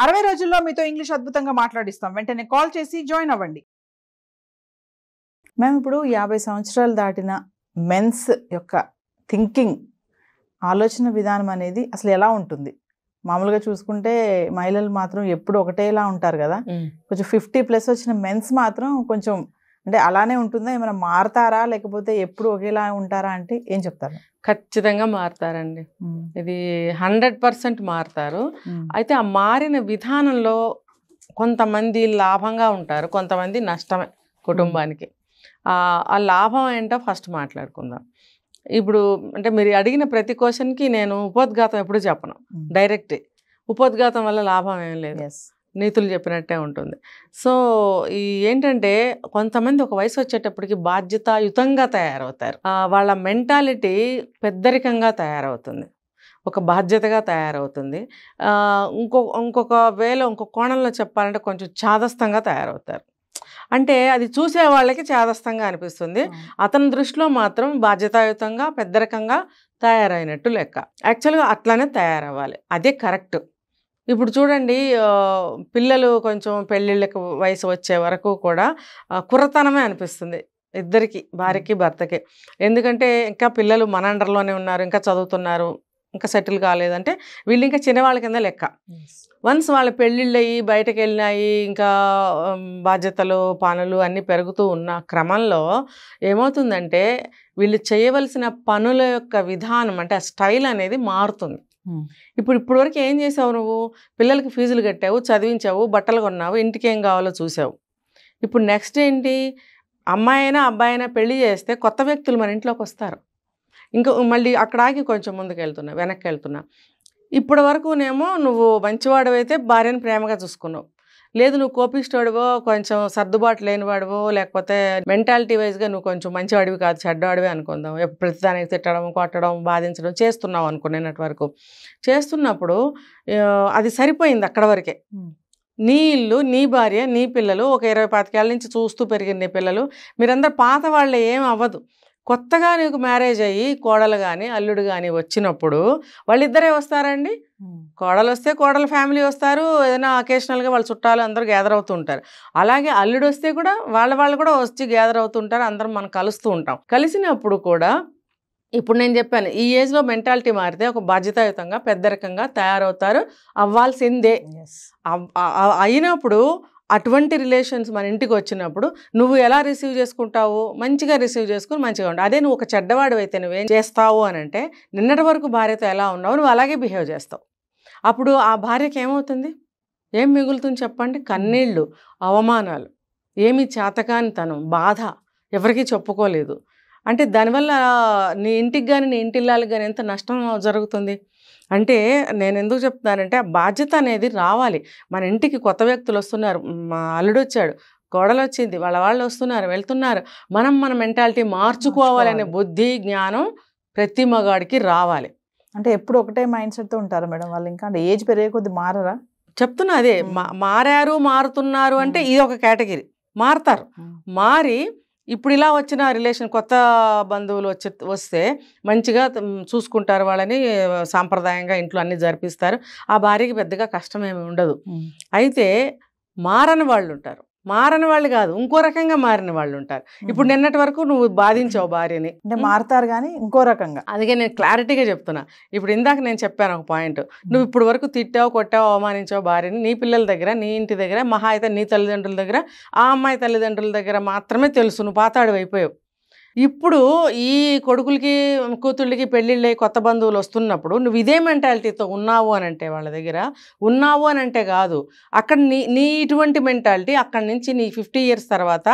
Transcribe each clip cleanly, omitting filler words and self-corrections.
60 రోజుల్లో మీతో ఇంగ్లీష్ అద్భుతంగా మాట్లాడిస్తాం. వెంటనే కాల్ చేసి జాయిన్ అవ్వండి. మేము ఇప్పుడు 50 సంవత్సరాలు దాటిన మెన్స్ యొక్క థింకింగ్, ఆలోచన విధానం అనేది అసలు ఎలా ఉంటుంది? మామూలుగా చూసుకుంటే మహిళలు మాత్రం ఎప్పుడు ఒకటేలా ఉంటారు కదా. కొంచెం 50+ వచ్చిన మెన్స్ మాత్రం కొంచెం అంటే అలానే ఉంటుందా? ఏమైనా మారతారా లేకపోతే ఎప్పుడు ఒకేలా ఉంటారా అంటే ఏం చెప్తారు? ఖచ్చితంగా మారుతారండి. ఇది 100% మారుతారు. అయితే ఆ మారిన విధానంలో కొంతమంది లాభంగా ఉంటారు, కొంతమంది నష్టమే కుటుంబానికి. ఆ లాభం ఏంటో ఫస్ట్ మాట్లాడుకుందాం. ఇప్పుడు అంటే మీరు అడిగిన ప్రతి క్వశ్చన్కి నేను ఉపోద్ఘాతం ఎప్పుడు చెప్పను, డైరెక్ట్. ఉపోద్ఘాతం వల్ల లాభం ఏం లేదు, నీతులు చెప్పినట్టే ఉంటుంది. సో ఏంటంటే కొంతమంది ఒక వయసు వచ్చేటప్పటికి బాధ్యతాయుతంగా తయారవుతారు. వాళ్ళ మెంటాలిటీ పెద్దరికంగా తయారవుతుంది, ఒక బాధ్యతగా తయారవుతుంది. ఇంకొక కోణంలో చెప్పాలంటే కొంచెం చాదస్తంగా తయారవుతారు. అంటే అది చూసే వాళ్ళకి చాదస్తంగా అనిపిస్తుంది, అతని దృష్టిలో మాత్రం బాధ్యతాయుతంగా పెద్దరికంగా తయారైనట్టు లెక్క. యాక్చువల్గా అట్లానే తయారవ్వాలి, అదే కరెక్ట్. ఇప్పుడు చూడండి, పిల్లలు కొంచెం పెళ్ళిళ్ళకి వయసు వచ్చే వరకు కూడా కుర్రతనమే అనిపిస్తుంది ఇద్దరికి, భార్యకి భర్తకి. ఎందుకంటే ఇంకా పిల్లలు మన అండర్లోనే ఉన్నారు, ఇంకా చదువుతున్నారు, ఇంకా సెటిల్ కాలేదంటే వీళ్ళు ఇంకా చిన్నవాళ్ళ కింద లెక్క. వన్స్ వాళ్ళ పెళ్ళిళ్ళు అయ్యి బయటకు వెళ్ళినాయి, ఇంకా బాధ్యతలు పనులు అన్నీ పెరుగుతూ ఉన్న క్రమంలో ఏమవుతుందంటే వీళ్ళు చేయవలసిన పనుల యొక్క విధానం అంటే ఆ స్టైల్ అనేది మారుతుంది. ఇప్పుడు వరకు ఏం చేసావు నువ్వు? పిల్లలకి ఫీజులు కట్టావు, చదివించావు, బట్టలు కొన్నావు, ఇంటికి ఏం కావాలో చూసావు. ఇప్పుడు నెక్స్ట్ ఏంటి? అమ్మాయి అయినా అబ్బాయి అయినా పెళ్లి చేస్తే కొత్త వ్యక్తులు మన ఇంట్లోకి వస్తారు. ఇంకా మళ్ళీ అక్కడాకి కొంచెం ముందుకు వెనక్కి వెళ్తున్నా. ఇప్పటి వరకునేమో నువ్వు మంచివాడివైతే భార్యను ప్రేమగా చూసుకున్నావు, లేదు నువ్వు కోపిష్టోడివో, కొంచెం సర్దుబాటు లేనివాడివో, లేకపోతే మెంటాలిటీ వైజ్గా నువ్వు కొంచెం మంచివాడివి కాదు చెడ్డవాడివి అనుకుందాం, ప్రతిదానికి తిట్టడం, కొట్టడం, బాధించడం చేస్తున్నావు అనుకునేటట్టు వరకు చేస్తున్నప్పుడు అది సరిపోయింది అక్కడ వరకే. నీ ఇల్లు, నీ భార్య, నీ పిల్లలు, ఒక 20-25 ఏళ్ళ నుంచి చూస్తూ పెరిగిన నీ పిల్లలు, మీరందరూ పాత వాళ్ళే, ఏం అవ్వదు. కొత్తగా నీకు మ్యారేజ్ అయ్యి కోడలు కానీ అల్లుడు కానీ వచ్చినప్పుడు వాళ్ళిద్దరే వస్తారండి. కోడలు వస్తే కోడలు ఫ్యామిలీ వస్తారు, ఏదైనా అకేషనల్గా వాళ్ళ చుట్టాలు అందరూ గ్యాదర్ అవుతూ ఉంటారు. అలాగే అల్లుడు వస్తే కూడా వాళ్ళు కూడా వచ్చి గ్యాదర్ అవుతుంటారు, అందరం మనం కలుస్తూ ఉంటాం. కలిసినప్పుడు కూడా ఇప్పుడు నేను చెప్పాను, ఈ ఏజ్లో మెంటాలిటీ మారితే ఒక బాధ్యతాయుతంగా పెద్దరికంగా తయారవుతారు, అవ్వాల్సిందే. అయినప్పుడు అటువంటి రిలేషన్స్ మన ఇంటికి వచ్చినప్పుడు నువ్వు ఎలా రిసీవ్ చేసుకుంటావు? మంచిగా రిసీవ్ చేసుకుని మంచిగా ఉంటావు. అదే నువ్వు ఒక చెడ్డవాడు అయితే నువ్వేం చేస్తావు అని అంటే, నిన్నటి వరకు భార్యతో ఎలా ఉన్నావు నువ్వు అలాగే బిహేవ్ చేస్తావు. అప్పుడు ఆ భార్యకి ఏమవుతుంది? ఏం మిగులుతుంది చెప్పండి? కన్నీళ్ళు, అవమానాలు, ఏమి చేతకానితనం, బాధ, ఎవరికీ చెప్పుకోలేదు. అంటే దానివల్ల నీ ఇంటికి కానీ నీ ఇంటిల్లాలకు కానీ ఎంత నష్టం జరుగుతుంది అంటే, నేను ఎందుకు చెప్తున్నానంటే ఆ బాధ్యత అనేది రావాలి. మన ఇంటికి కొత్త వ్యక్తులు వస్తున్నారు, మా అల్లుడు వచ్చాడు, కోడలు వచ్చింది, వాళ్ళు వస్తున్నారు, వెళ్తున్నారు, మన మెంటాలిటీ మార్చుకోవాలనే బుద్ధి జ్ఞానం ప్రతి మగాడికి రావాలి. అంటే ఎప్పుడు ఒకటే మైండ్ సెట్తో ఉంటారు మేడం వాళ్ళు? ఇంకా అంటే ఏజ్ పెరిగే కొద్ది మారరా? చెప్తున్నా అదే, మారుతున్నారు అంటే ఇది ఒక కేటగిరీ. మారుతారు, మారి ఇప్పుడు ఇలా వచ్చిన రిలేషన్ కొత్త బంధువులు వస్తే మంచిగా చూసుకుంటారు వాళ్ళని, సాంప్రదాయంగా ఇంట్లో అన్నీ జరిపిస్తారు. ఆ భార్యకి పెద్దగా కష్టం ఏమి ఉండదు. అయితే మారని వాళ్ళు ఉంటారు, మారని వాళ్ళు కాదు ఇంకో రకంగా మారిన వాళ్ళు ఉంటారు. ఇప్పుడు నిన్నటి వరకు నువ్వు బాధించావు భార్యని అంటే మారుతారు కానీ ఇంకో రకంగా. అందుకే నేను క్లారిటీగా చెప్తున్నా. ఇప్పుడు ఇందాక నేను చెప్పాను ఒక పాయింట్, నువ్వు ఇప్పుడు వరకు తిట్టావు, కొట్టావు, అవమానించావు భార్యని, నీ పిల్లల దగ్గర, నీ ఇంటి దగ్గర, మహా అయితే నీ తల్లిదండ్రుల దగ్గర, ఆ అమ్మాయి తల్లిదండ్రుల దగ్గర మాత్రమే తెలుసు, నువ్వు పాతాడు అయిపోయావు. ఇప్పుడు ఈ కొడుకులకి కూతుళ్ళకి పెళ్ళిళ్ళే కొత్త బంధువులు వస్తున్నప్పుడు నువ్వు ఇదే మెంటాలిటీతో ఉన్నావు అని అంటే, వాళ్ళ దగ్గర ఉన్నావు అని అంటే కాదు, అక్కడ నీ ఇటువంటి మెంటాలిటీ అక్కడి నుంచి నీ 50 years తర్వాత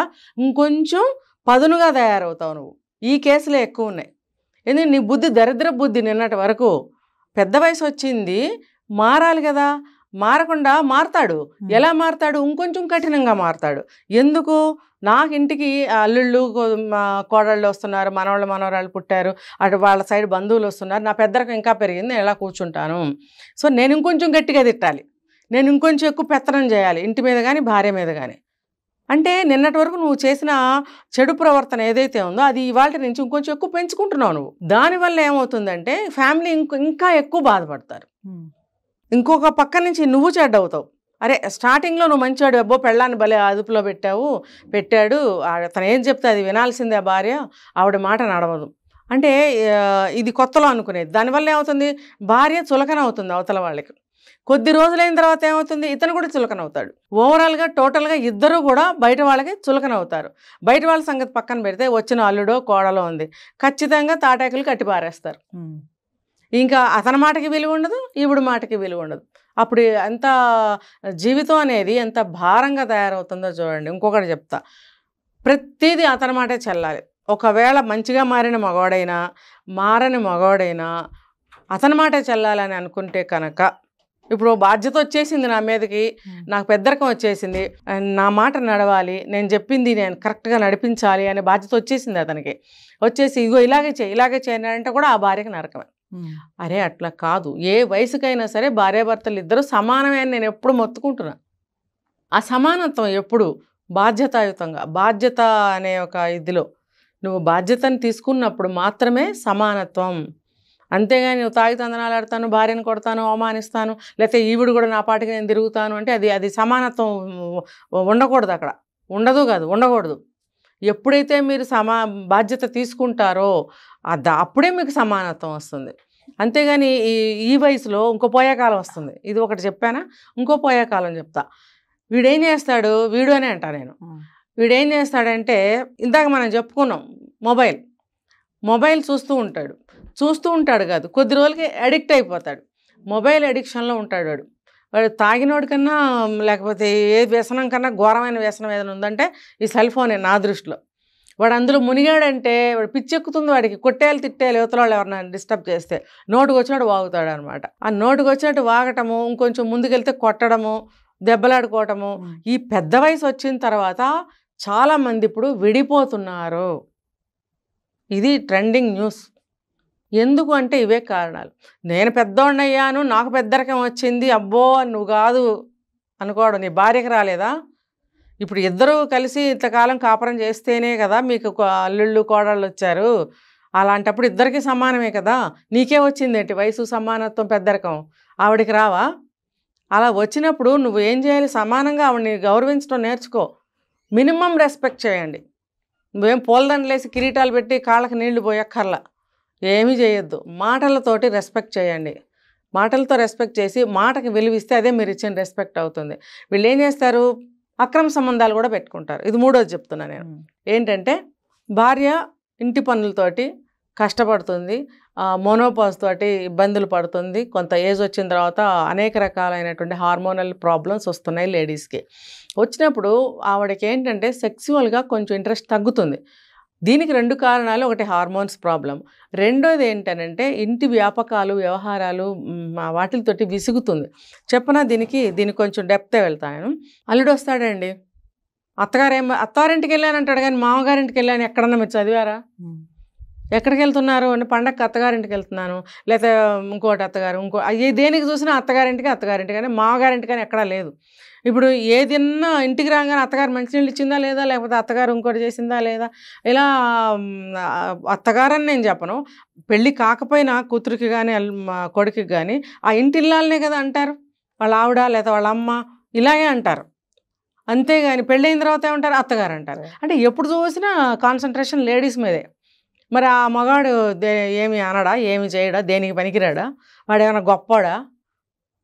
ఇంకొంచెం పదునుగా తయారవుతావు నువ్వు. ఈ కేసులే ఎక్కువ ఉన్నాయి. ఎందుకంటే నీ బుద్ధి దరిద్ర బుద్ధి నిన్నటి వరకు. పెద్ద వయసు వచ్చింది, మారాలి కదా, మారకుండా మారతాడు. ఎలా మారతాడు? ఇంకొంచెం కఠినంగా మారతాడు. ఎందుకు? నాకు ఇంటికి అల్లుళ్ళు కోడళ్ళు వస్తున్నారు, మనవరాళ్ళు పుట్టారు, అటు వాళ్ళ సైడ్ బంధువులు వస్తున్నారు, నా పెద్దరికం ఇంకా పెరిగింది, నేను ఎలా కూర్చుంటాను? సో నేను ఇంకొంచెం గట్టిగా తిట్టాలి, నేను ఇంకొంచెం ఎక్కువ పెత్తనం చేయాలి ఇంటి మీద కానీ భార్య మీద కానీ. అంటే నిన్నటి వరకు నువ్వు చేసిన చెడు ప్రవర్తన ఏదైతే ఉందో అది ఇవాళ నుంచి ఇంకొంచెం ఎక్కువ పెంచుకుంటున్నావు నువ్వు. దానివల్ల ఏమవుతుందంటే ఫ్యామిలీ ఇంకా ఎక్కువ బాధపడతారు. ఇంకొక పక్క నుంచి నువ్వు చెడ్డవుతావు. అరే స్టార్టింగ్లో నువ్వు మంచివాడు, అబ్బో పెళ్ళాన్ని భలే అదుపులో పెట్టాడు, తను ఏం చెప్తే అది వినాల్సిందే భార్య, ఆవిడ మాట నడవదు అంటే ఇది కొత్తలో అనుకునేది. దానివల్ల ఏమవుతుంది, భార్య చులకన అవుతుంది అవతల వాళ్ళకి. కొద్ది రోజులైన తర్వాత ఏమవుతుంది, ఇతను కూడా చులకన అవుతాడు. ఓవరాల్గా టోటల్గా ఇద్దరు కూడా బయట వాళ్ళకి చులకన అవుతారు. బయట వాళ్ళ సంగతి పక్కన పెడితే వచ్చిన అల్లుడో కోడలో ఉంది, ఖచ్చితంగా తాటాకులు కట్టి పారేస్తారు. ఇంకా అతని మాటకి విలువ ఉండదు, ఈవిడ మాటకి విలువ ఉండదు. అప్పుడు ఎంత జీవితం అనేది ఎంత భారంగా తయారవుతుందో చూడండి. ఇంకొకటి చెప్తా, ప్రతిదీ అతని మాటే చెల్లాలి. ఒకవేళ మంచిగా మారిన మగవాడైనా మారని మగవాడైనా అతని మాటే చెల్లాలని అనుకుంటే కనుక, ఇప్పుడు బాధ్యత వచ్చేసింది నా మీదకి, నాకు పెద్దరికం వచ్చేసింది, నా మాట నడవాలి, నేను చెప్పింది నేను కరెక్ట్గా నడిపించాలి అనే బాధ్యత వచ్చేసింది అతనికి. వచ్చేసి ఇగో ఇలాగే చేయని అంటే కూడా ఆ భార్యకి నరకమే. అరే అట్లా కాదు, ఏ వయసుకైనా సరే భార్యాభర్తలు ఇద్దరు సమానమే అని నేను ఎప్పుడు మొత్తుకుంటున్నా. ఆ సమానత్వం ఎప్పుడు బాధ్యతాయుతంగా, బాధ్యత అనే ఒక ఇదిలో నువ్వు బాధ్యతను తీసుకున్నప్పుడు మాత్రమే సమానత్వం. అంతేగాని నువ్వు తాగి తందనాలు ఆడతాను, భార్యను కొడతాను, అవమానిస్తాను, లేకపోతే ఈవిడు కూడా నా పాటికి నేను తిరుగుతాను అంటే అది సమానత్వం ఉండకూడదు. అక్కడ ఉండకూడదు. ఎప్పుడైతే మీరు బాధ్యత తీసుకుంటారో అప్పుడే మీకు సమానత్వం వస్తుంది. అంతేగాని ఈ వయసులో ఇంకో పోయేకాలం వస్తుంది. ఇది ఒకటి చెప్పానా, ఇంకో పోయేకాలం చెప్తా. వీడేం చేస్తాడు, వీడు అనే అంటా నేను, వీడేం చేస్తాడంటే ఇందాక మనం చెప్పుకున్నాం, మొబైల్ చూస్తూ ఉంటాడు కాదు, కొద్ది రోజులకి అడిక్ట్ అయిపోతాడు. మొబైల్ అడిక్షన్లో ఉంటాడు వాడు తాగినోడి కన్నా లేకపోతే ఏ వ్యసనం కన్నా ఘోరమైన వ్యసనం ఏదైనా ఉందంటే ఈ సెల్ ఫోనే నా దృష్టిలో. వాడు అందులో మునిగాడంటే వాడు పిచ్చెక్కుతుంది, వాడికి కొట్టేయాలి తిట్టేయాలి యువతల వాళ్ళు ఎవరైనా డిస్టర్బ్ చేస్తే. నోటుకు వచ్చినట్టు వాగుతాడు అనమాట. ఆ నోటుకు వచ్చినట్టు వాగటము, ఇంకొంచెం ముందుకెళ్తే కొట్టడము, దెబ్బలాడుకోవటము. ఈ పెద్ద వయసు వచ్చిన తర్వాత చాలామంది ఇప్పుడు విడిపోతున్నారు. ఇది ట్రెండింగ్ న్యూస్. ఎందుకు అంటే ఇవే కారణాలు. నేను పెద్దోడినయ్యాను, నాకు పెద్దరికం వచ్చింది, అబ్బో నువ్వు కాదు అనుకోవడం. నీ భార్యకి రాలేదా? ఇప్పుడు ఇద్దరూ కలిసి ఇంతకాలం కాపురం చేస్తేనే కదా మీకు అల్లుళ్ళు కోడళ్ళు వచ్చారు. అలాంటప్పుడు ఇద్దరికి సమానమే కదా. నీకే వచ్చింది ఏంటి వయసు సమానత్వం, పెద్దరికం, ఆవిడికి రావా? అలా వచ్చినప్పుడు నువ్వు ఏం చేయాలి, సమానంగా ఆవిడని గౌరవించడం నేర్చుకో. మినిమం రెస్పెక్ట్ చేయండి. నువ్వేం పూలదండలేసి కిరీటాలు పెట్టి కాళ్ళకి నీళ్లు పోయక్కర్లా, ఏమీ చేయొద్దు. మాటలతోటి రెస్పెక్ట్ చేయండి. మాటలతో రెస్పెక్ట్ చేసి మాటకి విలువిస్తే అదే మీరు ఇచ్చిన రెస్పెక్ట్ అవుతుంది. వీళ్ళు ఏం చేస్తారు, అక్రమ సంబంధాలు కూడా పెట్టుకుంటారు. ఇది మూడోది చెప్తున్నా నేను. ఏంటంటే భార్య ఇంటి పనులతోటి కష్టపడుతుంది, మోనోపాజ్ తోటి ఇబ్బందులు పడుతుంది. కొంత ఏజ్ వచ్చిన తర్వాత అనేక రకాలైనటువంటి హార్మోనల్ ప్రాబ్లమ్స్ వస్తున్నాయి లేడీస్కి. వచ్చినప్పుడు ఆవిడకి ఏంటంటే సెక్సువల్గా కొంచెం ఇంట్రెస్ట్ తగ్గుతుంది. దీనికి 2 కారణాలు. ఒకటి హార్మోన్స్ ప్రాబ్లం, రెండోది ఏంటనంటే ఇంటి వ్యాపకాలు, వ్యవహారాలు వాటితోటి విసుగుతుంది. చెప్పనా దీనికి కొంచెం డెప్తే వెళ్తాను. అల్లుడు వస్తాడండి, అత్తారింటికి వెళ్ళానంటాడు కానీ మామగారింటికి వెళ్ళాను ఎక్కడన్నా మీరు చదివారా? ఎక్కడికి వెళ్తున్నారు అంటే పండగకి అత్తగారింటికి వెళ్తున్నాను, లేకపోతే ఇంకోటి అత్తగారు, దేనికి చూసినా అత్తగారింటికి కానీ మామగారింటికి కానీ ఎక్కడా లేదు. ఇప్పుడు ఏదన్నా ఇంటికి రాగానే అత్తగారు మంచినీళ్ళు ఇచ్చిందా లేదా, లేకపోతే అత్తగారు ఇంకోటి చేసిందా లేదా, ఇలా అత్తగారని నేను చెప్పను, పెళ్ళి కాకపోయినా కూతురికి కానీ కొడుకుకి కానీ ఆ ఇంటి ఇల్లాలనే కదా అంటారు, వాళ్ళ ఆవిడ లేదా వాళ్ళ అమ్మ ఇలాగే అంటారు. అంతేగాని పెళ్ళైన తర్వాత ఏమంటారు, అత్తగారు అంటారు. అంటే ఎప్పుడు చూసినా కాన్సన్ట్రేషన్ లేడీస్ మీదే. మరి ఆ మగాడు ఏమి అనడా, ఏమి చేయడా, దేనికి పనికిరాడా, వాడు ఏమైనా గొప్పవాడా?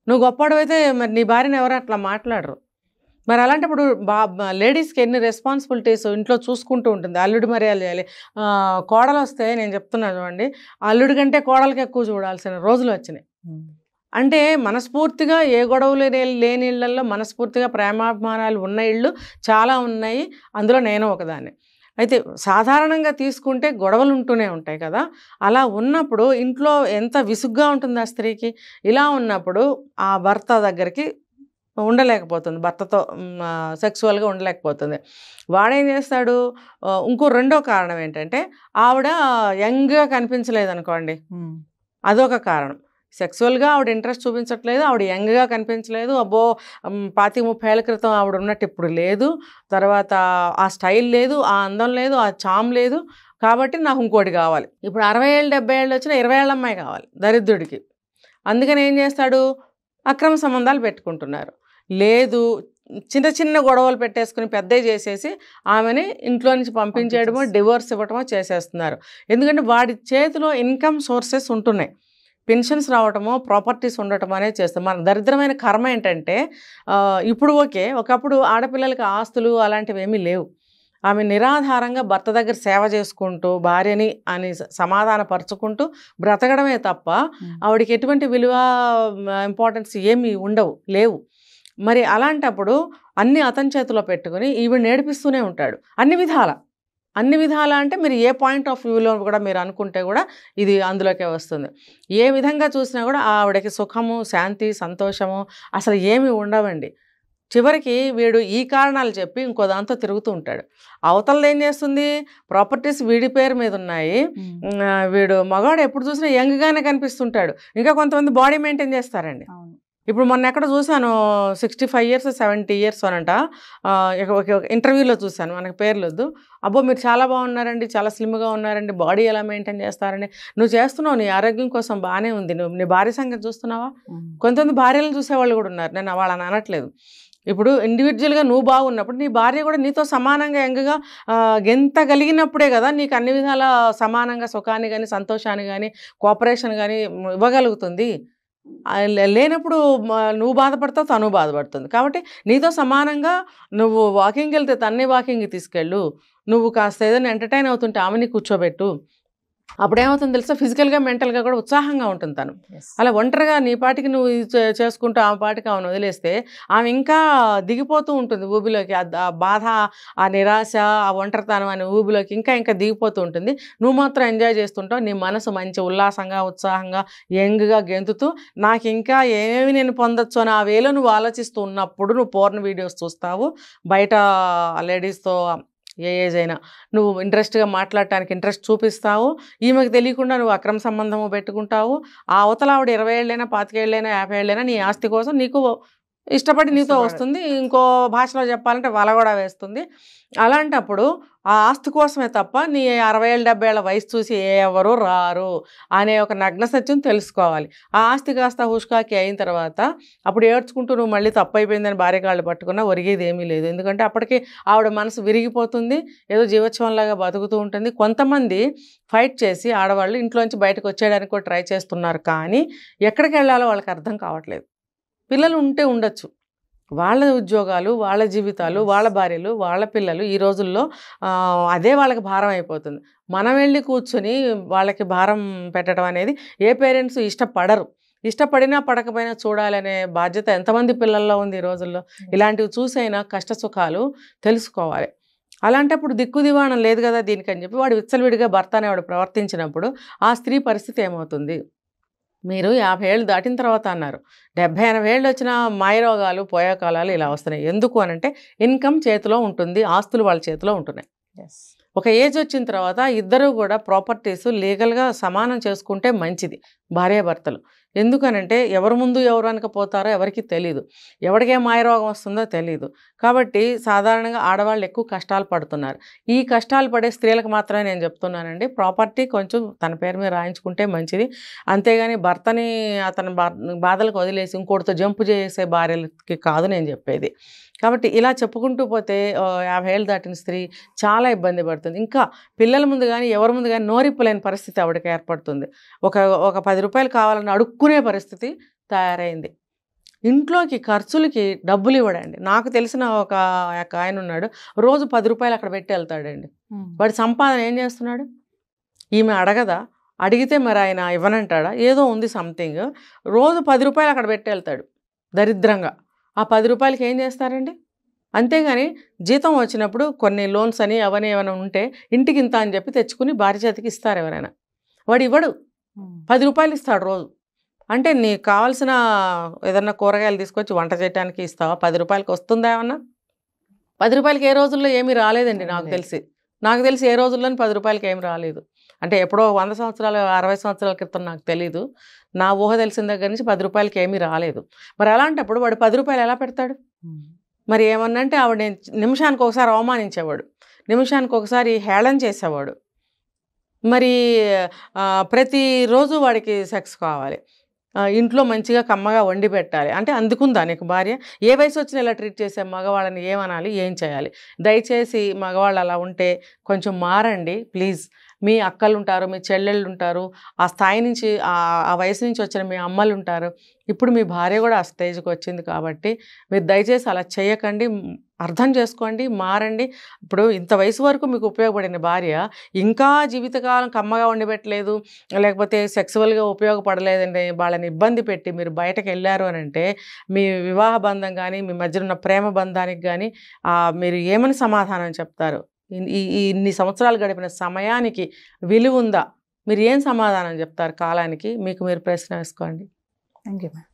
నువ్వు గొప్పవాడు అయితే మరి నీ భార్యను ఎవరు అట్లా మాట్లాడరు. మరి అలాంటప్పుడు లేడీస్కి ఎన్ని రెస్పాన్సిబిలిటీస్ ఇంట్లో చూసుకుంటూ ఉంటుంది. అల్లుడు మర్యాద చేయాలి. కోడలు వస్తే నేను చెప్తున్నాను చూడండి, అల్లుడి కంటే కోడలకి ఎక్కువ చూడాల్సిన రోజులు వచ్చినాయి. అంటే మనస్ఫూర్తిగా ఏ గొడవలు లేని ఇళ్లలో మనస్ఫూర్తిగా ప్రేమాభిమానాలు ఉన్న ఇళ్ళు చాలా ఉన్నాయి. అందులో నేను ఒకదాన్ని. అయితే సాధారణంగా తీసుకుంటే గొడవలు ఉంటూనే ఉంటాయి కదా. అలా ఉన్నప్పుడు ఇంట్లో ఎంత విసుగ్గా ఉంటుంది ఆ స్త్రీకి. ఇలా ఉన్నప్పుడు ఆ భర్త దగ్గరికి ఉండలేకపోతుంది, భర్తతో సెక్సువల్గా ఉండలేకపోతుంది. వాడేం చేస్తాడు, ఇంకో రెండో కారణం ఏంటంటే ఆవిడ యంగ్గా కనిపించలేదనుకోండి, అదొక కారణం. సెక్సువల్గా ఆవిడ ఇంట్రెస్ట్ చూపించట్లేదు, ఆవిడ యంగ్గా కనిపించలేదు, అబ్బో 25-30 ఏళ్ళ క్రితం ఆవిడ ఉన్నట్టు ఇప్పుడు లేదు, తర్వాత ఆ స్టైల్ లేదు, ఆ అందం లేదు, ఆ చామ్ లేదు, కాబట్టి నాకు ఇంకోటి కావాలి. ఇప్పుడు 60 ఏళ్ళు 70 ఏళ్ళు వచ్చినా 20 ఏళ్ళ అమ్మాయి కావాలి దరిద్రుడికి. అందుకని ఏం చేస్తాడు, అక్రమ సంబంధాలు పెట్టుకుంటున్నారు. లేదు చిన్న చిన్న గొడవలు పెట్టేసుకుని పెద్దవి చేసేసి ఆమెని ఇంట్లో నుంచి పంపించేయడమో డివోర్స్ ఇవ్వటమో చేసేస్తున్నారు. ఎందుకంటే వాడి చేతిలో ఇన్కమ్ సోర్సెస్ ఉంటున్నాయి, పెన్షన్స్ రావటమో ప్రాపర్టీస్ ఉండటం అనేది చేస్తాం. మన దరిద్రమైన కర్మ ఏంటంటే ఇప్పుడు ఓకే, ఒకప్పుడు ఆడపిల్లలకి ఆస్తులు అలాంటివి ఏమీ లేవు. ఆమె నిరాధారంగా భర్త దగ్గర సేవ చేసుకుంటూ భార్యని అని సమాధానపరుచుకుంటూ బ్రతకడమే తప్ప ఆవిడకి ఎటువంటి విలువ ఇంపార్టెన్స్ ఏమీ లేవు. మరి అలాంటప్పుడు అన్ని అతని చేతిలో పెట్టుకుని ఈవిడ నేర్పిస్తూనే ఉంటాడు అన్ని విధాల అంటే మీరు ఏ పాయింట్ ఆఫ్ వ్యూలో కూడా మీరు అనుకుంటే కూడా ఇది అందులోకే వస్తుంది. ఏ విధంగా చూసినా కూడా ఆవిడకి సుఖము, శాంతి, సంతోషము అసలు ఏమీ ఉండవండి. చివరికి వీడు ఈ కారణాలు చెప్పి ఇంకో దాంతో తిరుగుతూ ఉంటాడు. అవతలది ఏం చేస్తుంది, ప్రాపర్టీస్ వీడి పేరు మీద ఉన్నాయి, వీడు మగాడు ఎప్పుడు చూసినా యంగ్గానే కనిపిస్తుంటాడు. ఇంకా కొంతమంది బాడీ మెయింటైన్ చేస్తారండి. ఇప్పుడు మొన్న ఎక్కడ చూశాను 65 years 70 years అనంట, ఇంటర్వ్యూలో చూశాను, మనకు పేర్లు వద్దు. అబ్బో మీరు చాలా బాగున్నారండి, చాలా స్లిమ్గా ఉన్నారండి, బాడీ ఎలా మెయింటైన్ చేస్తారండి, నువ్వు చేస్తున్నావు నీ ఆరోగ్యం కోసం బాగానే ఉంది, నువ్వు నీ భార్య సంగతి చూస్తున్నావా? కొంతమంది భార్యలను చూసేవాళ్ళు కూడా ఉన్నారు, నేను వాళ్ళని అనట్లేదు. ఇప్పుడు ఇండివిజువల్గా నువ్వు బాగున్నప్పుడు నీ భార్య కూడా నీతో సమానంగా యంగ్గా గెంతగలిగినప్పుడే కదా నీకు అన్ని విధాల సమానంగా సుఖాన్ని కానీ సంతోషాన్ని కానీ కోఆపరేషన్ కానీ ఇవ్వగలుగుతుంది. లేనప్పుడు నువ్వు బాధపడతావు, తను బాధపడుతుంది. కాబట్టి నీతో సమానంగా నువ్వు వాకింగ్కి వెళ్తే తన్ని వాకింగ్కి తీసుకెళ్ళు, నువ్వు కాస్త ఏదైనా ఎంటర్టైన్ అవుతుంటే ఆమెని కూర్చోబెట్టు. అప్పుడేమవుతుంది తెలుసా, ఫిజికల్గా మెంటల్గా కూడా ఉత్సాహంగా ఉంటుంది తను. అలా ఒంటరిగా నీ పాటికి నువ్వు చేసుకుంటూ ఆమె పాటికి ఆమెను వదిలేస్తే ఆమె ఇంకా దిగిపోతూ ఉంటుంది ఊబిలోకి. ఆ బాధ, ఆ నిరాశ, ఆ ఒంటరితనం అనే ఊబిలోకి ఇంకా దిగిపోతూ ఉంటుంది. నువ్వు మాత్రం ఎంజాయ్ చేస్తుంటావు, నీ మనసు మంచి ఉల్లాసంగా, ఉత్సాహంగా, యంగ్గా గెంతుతూ నాకు ఇంకా ఏమేమి నేను పొందొచ్చు అని ఆ వేలో నువ్వు ఆలోచిస్తూ ఉన్నప్పుడు నువ్వు పోర్న్ వీడియోస్ చూస్తావు. బయట లేడీస్తో ఏ ఏజ్ అయినా నువ్వు ఇంట్రెస్ట్గా మాట్లాడటానికి ఇంట్రెస్ట్ చూపిస్తావు. ఈమెకు తెలియకుండా నువ్వు అక్రమ సంబంధము పెట్టుకుంటావు. ఆ అవతల ఆవిడ 20 ఏళ్ళైనా 25 ఏళ్ళైనా 50 ఏళ్ళైనా నీ ఆస్తి కోసం నీకు ఇష్టపడి నీతో వస్తుంది. ఇంకో భాషలో చెప్పాలంటే వల కూడా వేస్తుంది. అలాంటప్పుడు ఆ ఆస్తి కోసమే తప్ప నీ 60 ఏళ్ళ 70 ఏళ్ళ వయసు చూసి ఎవరు రారు అనే ఒక నగ్న సత్యం తెలుసుకోవాలి. ఆ ఆస్తి కాస్త హుష్కాకి అయిన తర్వాత అప్పుడు ఏడ్చుకుంటూ నువ్వు మళ్ళీ తప్పు అయిపోయిందని భార్య కాళ్ళు పట్టుకున్నా ఒరిగేది ఏమీ లేదు. ఎందుకంటే అప్పటికి ఆవిడ మనసు విరిగిపోతుంది, ఏదో జీవోత్సవంలాగా బతుకుతూ ఉంటుంది. కొంతమంది ఫైట్ చేసి ఆడవాళ్ళు ఇంట్లోంచి బయటకు వచ్చేయడానికి కూడా ట్రై చేస్తున్నారు, కానీ ఎక్కడికి వెళ్ళాలో వాళ్ళకి అర్థం కావట్లేదు. పిల్లలు ఉంటే ఉండొచ్చు, వాళ్ళ ఉద్యోగాలు, వాళ్ళ జీవితాలు, వాళ్ళ భార్యలు, వాళ్ళ పిల్లలు ఈ రోజుల్లో అదే వాళ్ళకి భారం అయిపోతుంది. మనం వెళ్ళి కూర్చొని వాళ్ళకి భారం పెట్టడం అనేది ఏ పేరెంట్స్ ఇష్టపడరు. ఇష్టపడినా పడకపోయినా చూడాలనే బాధ్యత ఎంతమంది పిల్లల్లో ఉంది ఈ రోజుల్లో. ఇలాంటివి చూసైనా కష్ట సుఖాలు తెలుసుకోవాలి. అలాంటప్పుడు దిక్కు దివాణం లేదు కదా దీనికని చెప్పి వాడు విచ్చలవిడిగా భర్త అనేవాడు ప్రవర్తించినప్పుడు ఆ స్త్రీ పరిస్థితి ఏమవుతుంది? మీరు 50 ఏళ్ళు దాటిన తర్వాత అన్నారు, 70-80 ఏళ్ళు వచ్చిన మాయరోగాలు, పోయాకాలాలు ఇలా వస్తున్నాయి. ఎందుకు అనంటే ఇన్కమ్ చేతిలో ఉంటుంది, ఆస్తులు వాళ్ళ చేతిలో ఉంటున్నాయి. ఒక ఏజ్ వచ్చిన తర్వాత ఇద్దరు కూడా ప్రాపర్టీస్ లీగల్గా సమానం చేసుకుంటే మంచిది భార్యాభర్తలు. ఎందుకనంటే ఎవరు ముందు ఎవరు వెనకపోతారో ఎవరికి తెలియదు, ఎవరికే మాయరోగం వస్తుందో తెలియదు. కాబట్టి సాధారణంగా ఆడవాళ్ళు ఎక్కువ కష్టాలు పడుతున్నారు. ఈ కష్టాలు పడే స్త్రీలకు మాత్రమే నేను చెప్తున్నానండి, ప్రాపర్టీ కొంచెం తన పేరు మీద రాయించుకుంటే మంచిది. అంతేగాని భర్తని అతని బాధలకు వదిలేసి ఇంకోటితో జంపు చేసే భార్యలకి కాదు నేను చెప్పేది. కాబట్టి ఇలా చెప్పుకుంటూ పోతే 50 ఏళ్ళు దాటిన స్త్రీ చాలా ఇబ్బంది పడుతుంది. ఇంకా పిల్లల ముందు కానీ ఎవరి ముందు కానీ నోరిప్పలేని పరిస్థితి ఆవిడకి ఏర్పడుతుంది. ఒక 10 రూపాయలు కావాలని అడుక్కునే పరిస్థితి తయారైంది. ఇంట్లోకి ఖర్చులకి డబ్బులు ఇవ్వడండి. నాకు తెలిసిన ఒక ఆయన ఉన్నాడు, రోజు 10 రూపాయలు అక్కడ పెట్టి వెళ్తాడండి. వాడి సంపాదన ఏం చేస్తున్నాడు? ఈమె అడగదా? అడిగితే మరి ఆయన ఇవ్వనంటాడా? ఏదో ఉంది సంథింగ్. రోజు 10 రూపాయలు అక్కడ పెట్టి వెళ్తాడు దరిద్రంగా. ఆ 10 రూపాయలకి ఏం చేస్తారండి? అంతేగాని జీతం వచ్చినప్పుడు కొన్ని లోన్స్ అని అవన్నీ ఏమైనా ఉంటే ఇంటికి ఇంత అని చెప్పి తెచ్చుకుని భార్య చేతికి ఇస్తారు ఎవరైనా. వాడు ఇవ్వడు, 10 రూపాయలు ఇస్తాడు రోజు. అంటే నీకు కావాల్సిన ఏదన్నా కూరగాయలు తీసుకొచ్చి వంట చేయడానికి ఇస్తావా? 10 రూపాయలకి వస్తుందా ఏమన్నా? 10 రూపాయలకి ఏ రోజుల్లో ఏమీ రాలేదండి నాకు తెలిసి ఏ రోజుల్లోని 10 రూపాయలకి ఏమి రాలేదు. అంటే ఎప్పుడో 100 సంవత్సరాలు 60 సంవత్సరాల క్రితం నాకు తెలీదు. నా ఊహ తెలిసిన దగ్గర నుంచి 10 రూపాయలకి ఏమీ రాలేదు. మరి అలాంటప్పుడు వాడు 10 రూపాయలు ఎలా పెడతాడు? మరి ఏమన్నంటే ఆవిడ నిమిషానికి ఒకసారి అవమానించేవాడు, నిమిషానికి ఒకసారి హేళన చేసేవాడు. మరి ప్రతిరోజు వాడికి సెక్స్ కావాలి. ఇంట్లో మంచిగా కమ్మగా వండి పెట్టాలి. అంటే అందుకుందా నీకు భార్య? ఏ వయసు వచ్చినా ఇలా ట్రీట్ చేసే మగవాళ్ళని ఏమనాలి, ఏం చేయాలి? దయచేసి మగవాళ్ళు అలా ఉంటే కొంచెం మారండి ప్లీజ్. మీ అక్కలు ఉంటారు, మీ చెల్లెళ్ళు ఉంటారు, ఆ స్థాయి నుంచి ఆ వయసు నుంచి వచ్చిన మీ అమ్మలు ఉంటారు. ఇప్పుడు మీ భార్య కూడా ఆ స్టేజ్కి వచ్చింది కాబట్టి మీరు దయచేసి అలా చేయకండి. అర్థం చేసుకోండి, మారండి. ఇప్పుడు ఇంత వయసు వరకు మీకు ఉపయోగపడిన భార్య ఇంకా జీవితకాలం కమ్మగా వండిపెట్టలేదు, లేకపోతే సెక్సువల్గా ఉపయోగపడలేదండి, వాళ్ళని ఇబ్బంది పెట్టి మీరు బయటకు వెళ్ళారు అని అంటే మీ వివాహ బంధం కానీ మీ మధ్య ఉన్న ప్రేమ బంధానికి కానీ మీరు ఏమని సమాధానం చెప్తారు? ఇన్ని సంవత్సరాలు గడిపిన సమయానికి విలువ ఉందా? మీరు ఏం సమాధానం చెప్తారు కాలానికి? మీకు మీరు ప్రశ్న వేసుకోండి. Thank you ma'am.